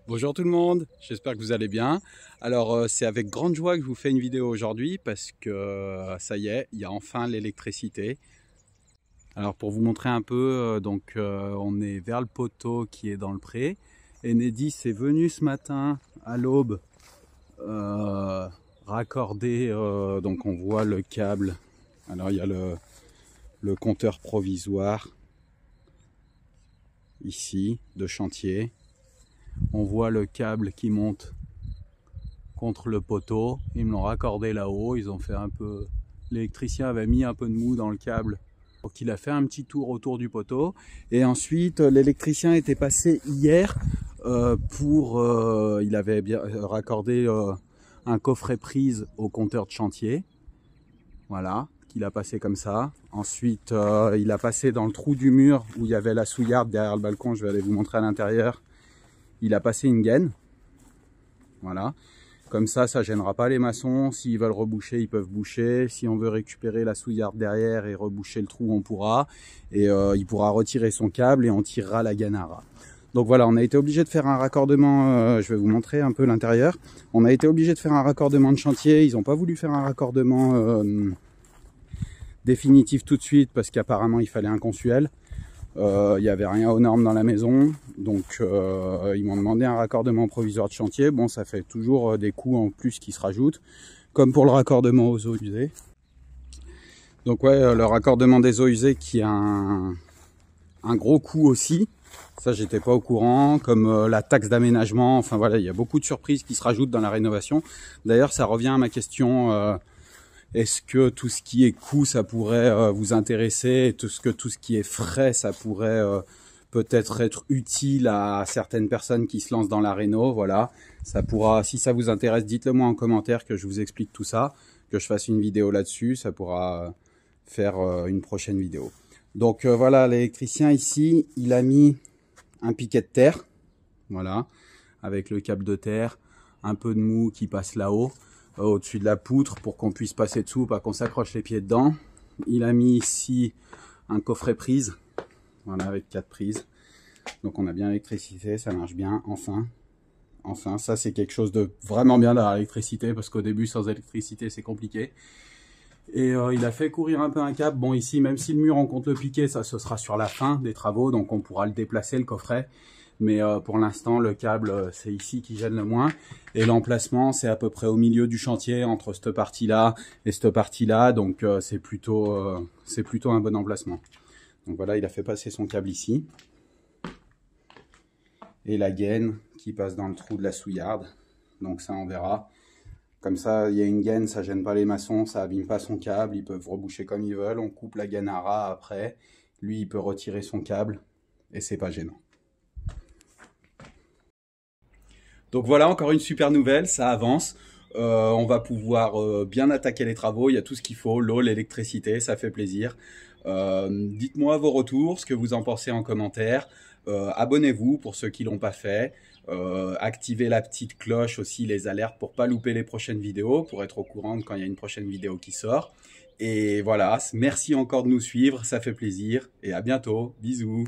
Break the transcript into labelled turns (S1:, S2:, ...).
S1: Bonjour tout le monde, j'espère que vous allez bien. Alors c'est avec grande joie que je vous fais une vidéo aujourd'hui parce que ça y est, il y a enfin l'électricité. Alors pour vous montrer un peu, on est vers le poteau qui est dans le pré. Enedis est venu ce matin à l'aube raccorder, donc on voit le câble. Alors il y a le compteur provisoire ici de chantier. On voit le câble qui monte contre le poteau. Ils me l'ont raccordé là-haut. Ils ont fait un peu. L'électricien avait mis un peu de mou dans le câble. Donc il a fait un petit tour autour du poteau. Et ensuite, l'électricien était passé hier il avait bien raccordé un coffret prise au compteur de chantier. Voilà, qu'il a passé comme ça. Ensuite, il a passé dans le trou du mur où il y avait la souillarde derrière le balcon. Je vais aller vous montrer à l'intérieur. Il a passé une gaine. Voilà. Comme ça gênera pas les maçons. S'ils veulent reboucher, ils peuvent boucher. Si on veut récupérer la souillarde derrière et reboucher le trou, on pourra. Et il pourra retirer son câble et on tirera la gaine à ras. Donc voilà, on a été obligé de faire un raccordement. Je vais vous montrer un peu l'intérieur. On a été obligé de faire un raccordement de chantier. Ils n'ont pas voulu faire un raccordement définitif tout de suite parce qu'apparemment il fallait un consuel. Il n'y avait rien aux normes dans la maison, donc ils m'ont demandé un raccordement provisoire de chantier. Bon, ça fait toujours des coûts en plus qui se rajoutent, comme pour le raccordement aux eaux usées. Donc ouais, le raccordement des eaux usées qui a un gros coût aussi. Ça, j'étais pas au courant, comme la taxe d'aménagement. Enfin voilà, il y a beaucoup de surprises qui se rajoutent dans la rénovation. D'ailleurs, ça revient à ma question. Est-ce que tout ce qui est coût, ça pourrait vous intéresser, et tout ce qui est frais, ça pourrait peut-être être utile à certaines personnes qui se lancent dans la réno. Voilà, ça pourra, si ça vous intéresse, dites-le moi en commentaire que je vous explique tout ça, que je fasse une vidéo là-dessus, ça pourra faire une prochaine vidéo. Donc voilà, l'électricien ici, il a mis un piquet de terre, voilà, avec le câble de terre, un peu de mou qui passe là-haut, au-dessus de la poutre pour qu'on puisse passer dessous, pas qu'on s'accroche les pieds dedans. Il a mis ici un coffret prise, voilà, avec 4 prises. Donc on a bien l'électricité, ça marche bien, enfin. Enfin, ça c'est quelque chose de vraiment bien dans l'électricité, parce qu'au début sans électricité c'est compliqué. Et il a fait courir un peu un câble. Bon, ici, même si le mur on compte le piquer, ça ce sera sur la fin des travaux, donc on pourra le déplacer, le coffret. Mais pour l'instant, le câble, c'est ici qui gêne le moins. Et l'emplacement, c'est à peu près au milieu du chantier, entre cette partie-là et cette partie-là. Donc c'est plutôt un bon emplacement. Donc voilà, il a fait passer son câble ici. Et la gaine qui passe dans le trou de la souillarde. Donc ça, on verra. Comme ça, il y a une gaine, ça gêne pas les maçons, ça abîme pas son câble. Ils peuvent reboucher comme ils veulent. On coupe la gaine à ras après. Lui, il peut retirer son câble et c'est pas gênant. Donc voilà, encore une super nouvelle, ça avance. On va pouvoir bien attaquer les travaux, il y a tout ce qu'il faut, l'eau, l'électricité, ça fait plaisir. Dites-moi vos retours, ce que vous en pensez en commentaire. Abonnez-vous pour ceux qui l'ont pas fait. Activez la petite cloche aussi, les alertes pour pas louper les prochaines vidéos, pour être au courant quand il y a une prochaine vidéo qui sort. Et voilà, merci encore de nous suivre, ça fait plaisir et à bientôt, bisous.